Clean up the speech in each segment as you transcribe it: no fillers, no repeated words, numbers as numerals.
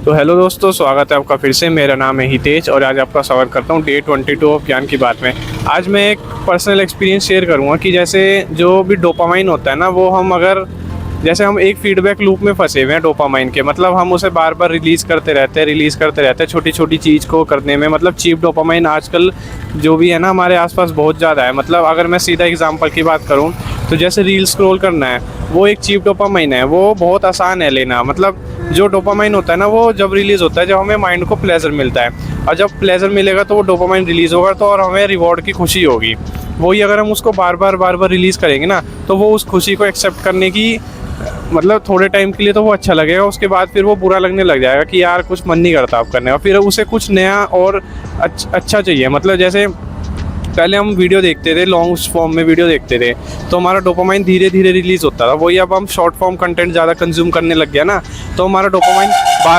तो हेलो दोस्तों, स्वागत है आपका फिर से। मेरा नाम है हितेश और आज आपका स्वागत करता हूँ डे 22 ऑफ ज्ञान की बात में। आज मैं एक पर्सनल एक्सपीरियंस शेयर करूँगा कि जैसे जो भी डोपामाइन होता है ना, वो जैसे हम एक फीडबैक लूप में फंसे हुए हैं डोपामाइन के। मतलब हम उसे बार बार रिलीज़ करते रहते हैं छोटी छोटी चीज़ को करने में। मतलब चीप डोपामाइन आजकल जो भी है ना हमारे आसपास बहुत ज़्यादा है। मतलब अगर मैं सीधा एग्जांपल की बात करूँ तो जैसे रील स्क्रॉल करना है, वो एक चीप डोपामाइन है। वो बहुत आसान है लेना। मतलब जो डोपामाइन होता है ना, वो जब रिलीज़ होता है जब हमें माइंड को प्लेजर मिलता है, और जब प्लेजर मिलेगा तो वो डोपामाइन रिलीज़ होगा तो और हमें रिवॉर्ड की खुशी होगी। वही अगर हम उसको बार बार रिलीज़ करेंगे ना, तो वो उस खुशी को एक्सेप्ट करने की मतलब थोड़े टाइम के लिए तो वो अच्छा लगेगा, उसके बाद फिर वो बुरा लगने लग जाएगा कि यार कुछ मन नहीं करता अब करने का। फिर उसे कुछ नया और अच्छा चाहिए। मतलब जैसे पहले हम वीडियो देखते थे, लॉन्ग फॉर्म में वीडियो देखते थे, तो हमारा डोपामाइन धीरे धीरे रिलीज़ होता था। वही अब हम शॉर्ट फॉर्म कंटेंट ज़्यादा कंज्यूम करने लग गया ना, तो हमारा डोपामाइन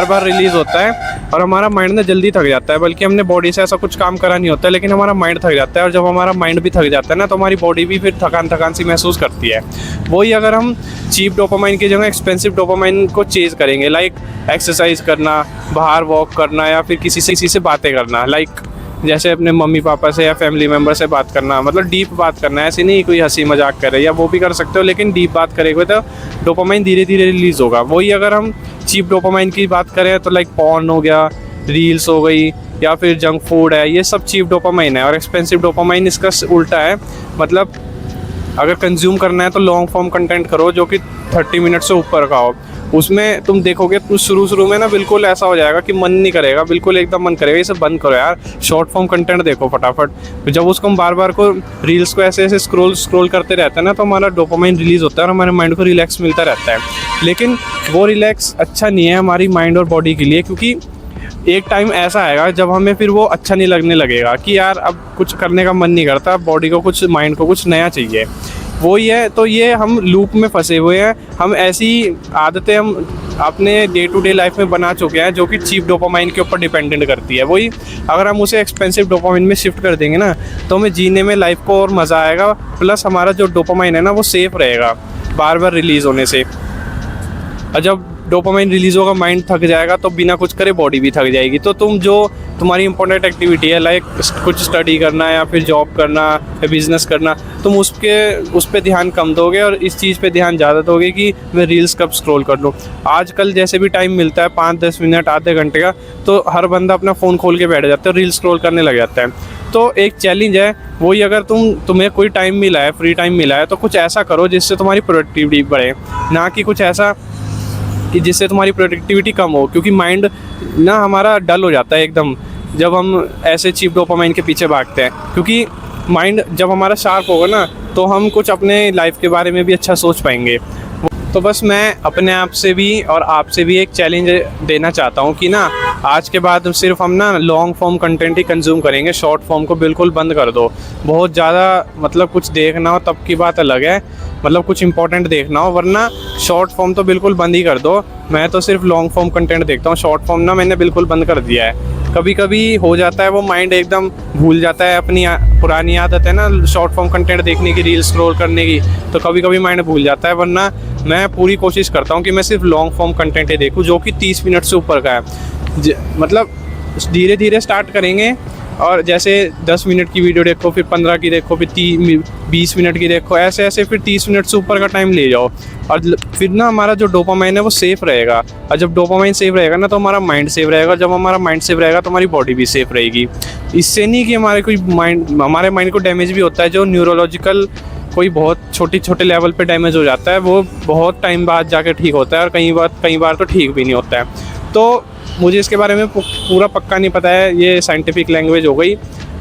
बार रिलीज़ होता है और हमारा माइंड ना जल्दी थक जाता है। बल्कि हमने बॉडी से ऐसा कुछ काम करा नहीं होता है, लेकिन हमारा माइंड थक जाता है। और जब हमारा माइंड भी थक जाता है ना, तो हमारी बॉडी भी फिर थकान सी महसूस करती है। वही अगर हम चीप डोपामाइन की जगह एक्सपेंसिव डोपामाइन को चेज़ करेंगे, लाइक एक्सरसाइज करना, बाहर वॉक करना, या फिर किसी से बातें करना, लाइक जैसे अपने मम्मी पापा से या फैमिली मेम्बर से बात करना, मतलब डीप बात करना है। ऐसे नहीं कोई हंसी मजाक करे, या वो भी कर सकते हो, लेकिन डीप बात करेंगे तो डोपामाइन धीरे धीरे रिलीज़ होगा। वही अगर हम चीप डोपामाइन की बात करें तो लाइक पॉर्न हो गया, रील्स हो गई, या फिर जंक फूड है, ये सब चीप डोपामाइन है। और एक्सपेंसिव डोपामाइन इसका उल्टा है। मतलब अगर कंज्यूम करना है तो लॉन्ग फॉर्म कंटेंट करो जो कि 30 मिनट से ऊपर का हो। उसमें तुम देखोगे तो शुरू में ना बिल्कुल ऐसा हो जाएगा कि मन नहीं करेगा, बिल्कुल एकदम मन करेगा इसे बंद करो यार, शॉर्ट फॉर्म कंटेंट देखो फटाफट। तो जब उसको हम बार को रील्स को ऐसे स्क्रॉल करते रहते हैं ना, तो हमारा डोपामाइन रिलीज़ होता है और हमारे माइंड को रिलैक्स मिलता रहता है। लेकिन वो रिलैक्स अच्छा नहीं है हमारी माइंड और बॉडी के लिए, क्योंकि एक टाइम ऐसा आएगा जब हमें फिर वो अच्छा नहीं लगने लगेगा कि यार अब कुछ करने का मन नहीं करता, बॉडी को कुछ, माइंड को कुछ नया चाहिए। वही है। तो ये हम लूप में फंसे हुए हैं। हम ऐसी आदतें हम अपने डे टू डे लाइफ में बना चुके हैं जो कि चीप डोपामाइन के ऊपर डिपेंडेंट करती है। वही अगर हम उसे एक्सपेंसिव डोपामाइन में शिफ्ट कर देंगे ना, तो हमें जीने में लाइफ को और मज़ा आएगा। प्लस हमारा जो डोपामाइन है ना, वो सेफ रहेगा बार रिलीज़ होने से। और जब डोपामाइन रिलीज़ होगा, माइंड थक जाएगा, तो बिना कुछ करे बॉडी भी थक जाएगी। तो तुम्हारी इंपॉर्टेंट एक्टिविटी है, लाइक कुछ स्टडी करना या फिर जॉब करना या बिज़नेस करना, तुम उस पर ध्यान कम दोगे और इस चीज़ पे ध्यान ज़्यादा दोगे कि मैं रील्स कब स्क्रॉल कर लूँ। आजकल जैसे भी टाइम मिलता है 5-10 मिनट, आधे घंटे का, तो हर बंदा अपना फ़ोन खोल के बैठ जाता है, रील्स स्क्रॉल करने लग जाता है। तो एक चैलेंज है वही, अगर तुम्हें कोई टाइम मिला है, फ्री टाइम मिला है, तो कुछ ऐसा करो जिससे तुम्हारी प्रोडक्टिविटी बढ़े, ना कि कुछ ऐसा कि जिससे तुम्हारी प्रोडक्टिविटी कम हो। क्योंकि माइंड ना हमारा डल हो जाता है एकदम जब हम ऐसे चीप डोपामाइन के पीछे भागते हैं। क्योंकि माइंड जब हमारा शार्प होगा ना, तो हम कुछ अपने लाइफ के बारे में भी अच्छा सोच पाएंगे। तो बस मैं अपने आप से भी और आपसे भी एक चैलेंज देना चाहता हूँ कि ना आज के बाद सिर्फ हम ना लॉन्ग फॉर्म कंटेंट ही कंज्यूम करेंगे, शॉर्ट फॉर्म को बिल्कुल बंद कर दो। बहुत ज़्यादा मतलब कुछ देखना हो तब की बात अलग है, मतलब कुछ इंपॉर्टेंट देखना हो, वरना शॉर्ट फॉर्म तो बिल्कुल बंद ही कर दो। मैं तो सिर्फ लॉन्ग फॉर्म कंटेंट देखता हूँ, शॉर्ट फॉर्म ना मैंने बिल्कुल बंद कर दिया है। कभी कभी हो जाता है वो माइंड एकदम भूल जाता है, अपनी पुरानी आदत है ना शॉर्ट फॉर्म कंटेंट देखने की, रील स्क्रॉल करने की, तो कभी कभी माइंड भूल जाता है। वरना मैं पूरी कोशिश करता हूँ कि मैं सिर्फ लॉन्ग फॉर्म कंटेंट ही देखूँ जो कि 30 मिनट से ऊपर का है। मतलब धीरे धीरे स्टार्ट करेंगे, और जैसे 10 मिनट की वीडियो देखो, फिर 15 की देखो, फिर 20 मिनट की देखो, ऐसे फिर 30 मिनट से ऊपर का टाइम ले जाओ। और फिर ना हमारा जो डोपामाइन है वो सेफ़ रहेगा। और जब डोपामाइन सेफ रहेगा ना, तो हमारा माइंड सेफ रहेगा। जब हमारा माइंड सेफ रहेगा तो हमारी बॉडी भी सेफ रहेगी। इससे नहीं कि हमारे माइंड को डैमेज भी होता है, जो न्यूरोलॉजिकल कोई बहुत छोटे लेवल पे डैमेज हो जाता है, वो बहुत टाइम बाद जाके ठीक होता है, और कई बार तो ठीक भी नहीं होता है। तो मुझे इसके बारे में पूरा पक्का नहीं पता है, ये साइंटिफिक लैंग्वेज हो गई,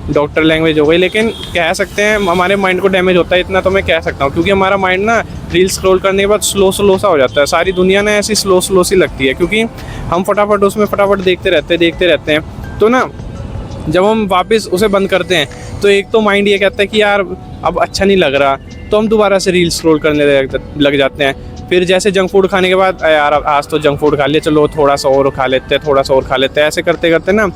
डॉक्टर लैंग्वेज हो गई, लेकिन कह सकते हैं हमारे माइंड को डैमेज होता है, इतना तो मैं कह सकता हूँ। क्योंकि हमारा माइंड ना रील स्क्रॉल करने के बाद स्लो सा हो जाता है। सारी दुनिया ना ऐसी स्लो सी लगती है, क्योंकि हम फटाफट देखते रहते हैं। तो ना जब हम वापस उसे बंद करते हैं, तो एक तो माइंड ये कहता है कि यार अब अच्छा नहीं लग रहा, तो हम दोबारा से रील स्क्रॉल करने लग जाते हैं। फिर जैसे जंक फूड खाने के बाद, यार आज तो जंक फूड खा लिया, चलो थोड़ा सा और खा लेते हैं, ऐसे करते करते ना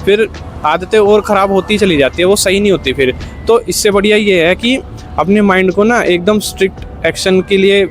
फिर आदतें और ख़राब होती चली जाती है, वो सही नहीं होती फिर। तो इससे बढ़िया ये है कि अपने माइंड को ना एकदम स्ट्रिक्ट एक्शन के लिए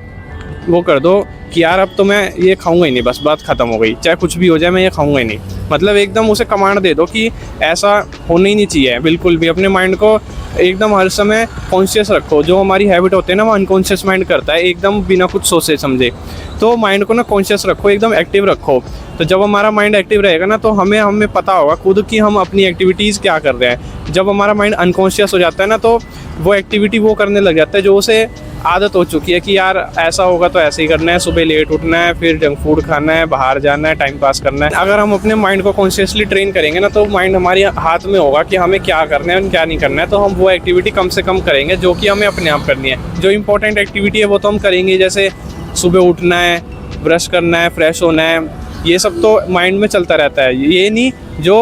वो कर दो कि यार अब तो मैं ये खाऊंगा ही नहीं, बस बात ख़त्म हो गई, चाहे कुछ भी हो जाए मैं ये खाऊंगा ही नहीं। मतलब एकदम उसे कमांड दे दो कि ऐसा होना ही नहीं चाहिए बिल्कुल भी। अपने माइंड को एकदम हर समय कॉन्शियस रखो। जो हमारी हैबिट होते हैं ना वो अनकॉन्शियस माइंड करता है एकदम बिना कुछ सोचे समझे। तो माइंड को ना कॉन्शियस रखो, एकदम एक्टिव रखो। तो जब हमारा माइंड एक्टिव रहेगा ना तो हमें पता होगा खुद कि हम अपनी एक्टिविटीज़ क्या कर रहे हैं। जब हमारा माइंड अनकॉन्शियस हो जाता है ना तो वो एक्टिविटी वो करने लग जाता है जो उसे आदत हो चुकी है कि यार ऐसा होगा तो ऐसे ही करना है, सुबह लेट उठना है, फिर जंक फूड खाना है, बाहर जाना है, टाइम पास करना है। अगर हम अपने माइंड को कॉन्शियसली ट्रेन करेंगे ना तो माइंड हमारे हाथ में होगा कि हमें क्या करना है और क्या नहीं करना है। तो हम वो एक्टिविटी कम से कम करेंगे जो कि हमें अपने आप करनी है। जो इंपॉर्टेंट एक्टिविटी है वो तो हम करेंगे, जैसे सुबह उठना है, ब्रश करना है, फ्रेश होना है, ये सब तो माइंड में चलता रहता है। ये नहीं जो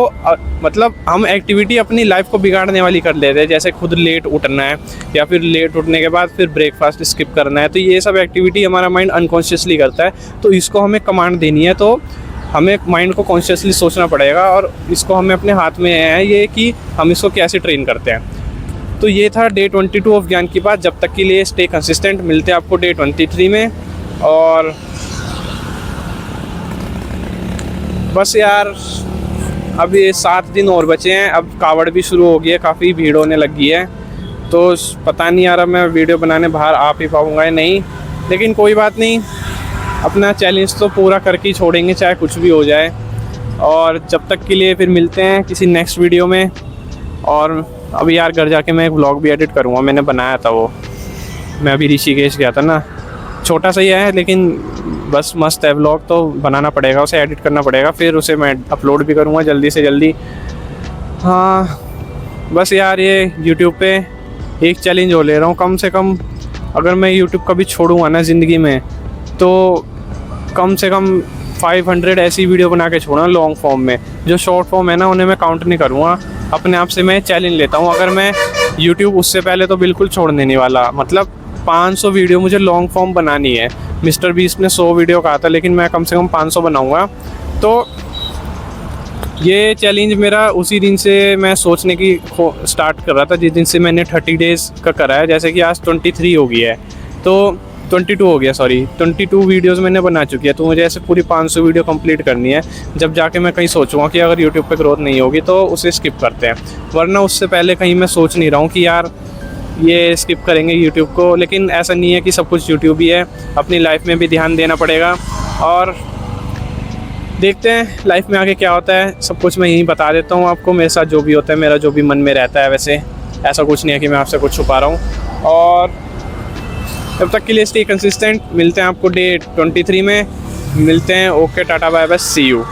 मतलब हम एक्टिविटी अपनी लाइफ को बिगाड़ने वाली कर लेते हैं, जैसे खुद लेट उठना है या फिर लेट उठने के बाद फिर ब्रेकफास्ट स्किप करना है। तो ये सब एक्टिविटी हमारा माइंड अनकॉन्शियसली करता है। तो इसको हमें कमांड देनी है, तो हमें माइंड को कॉन्शियसली सोचना पड़ेगा और इसको हमें अपने हाथ में है ये कि हम इसको कैसे ट्रेन करते हैं। तो ये था डे 22 ऑफ ज्ञान की बात। जब तक के लिए स्टे कंसिस्टेंट। मिलते हैं आपको डे 23 में। और बस यार अब ये 7 दिन और बचे हैं। अब कावड़ भी शुरू हो गई है, काफ़ी भीड़ होने लगी है। तो पता नहीं यार अब मैं वीडियो बनाने बाहर आ भी पाऊँगा या नहीं, लेकिन कोई बात नहीं, अपना चैलेंज तो पूरा करके ही छोड़ेंगे चाहे कुछ भी हो जाए। और जब तक के लिए फिर मिलते हैं किसी नेक्स्ट वीडियो में। और अभी यार घर जाके मैं एक व्लॉग भी एडिट करूँगा, मैंने बनाया था वो। मैं अभी ऋषिकेश गया था ना, छोटा सा ही है लेकिन बस मस्त है व्लॉग, तो बनाना पड़ेगा, उसे एडिट करना पड़ेगा, फिर उसे मैं अपलोड भी करूँगा जल्दी से जल्दी। हाँ बस यार ये यूट्यूब पे एक चैलेंज हो ले रहा हूँ कम से कम। अगर मैं यूट्यूब कभी छोड़ूंगा ना ज़िंदगी में तो कम से कम 500 ऐसी वीडियो बना के छोड़ना लॉन्ग फॉर्म में। जो शॉर्ट फॉर्म है ना उन्हें मैं काउंट नहीं करूँगा। अपने आप से मैं चैलेंज लेता हूँ, अगर मैं यूट्यूब उससे पहले तो बिल्कुल छोड़ने नहीं वाला। मतलब 500 वीडियो मुझे लॉन्ग फॉर्म बनानी है। मिस्टर बीस्ट ने 100 वीडियो कहा था, लेकिन मैं कम से कम 500 बनाऊंगा। तो ये चैलेंज मेरा उसी दिन से मैं सोचने की स्टार्ट कर रहा था जिस दिन से मैंने 30 डेज़ का करा है। जैसे कि आज 23 हो गई है, तो 22 हो गया, सॉरी 22 वीडियोस मैंने बना चुकी है। तो मुझे ऐसे पूरी 500 वीडियो कंप्लीट करनी है। जब जाके मैं कहीं सोचूंगा कि अगर यूट्यूब पे ग्रोथ नहीं होगी तो उसे स्किप करते हैं, वरना उससे पहले कहीं मैं सोच नहीं रहा हूँ कि यार ये स्किप करेंगे यूट्यूब को। लेकिन ऐसा नहीं है कि सब कुछ यूट्यूब ही है, अपनी लाइफ में भी ध्यान देना पड़ेगा। और देखते हैं लाइफ में आगे क्या होता है। सब कुछ मैं यहीं बता देता हूँ आपको, मेरे साथ जो भी होता है, मेरा जो भी मन में रहता है। वैसे ऐसा कुछ नहीं है कि मैं आपसे कुछ छुपा रहा हूँ। और तब तक के लिए स्टे कंसिस्टेंट। मिलते हैं आपको डे 23 में। मिलते हैं। Okay, tata bye bye, see you.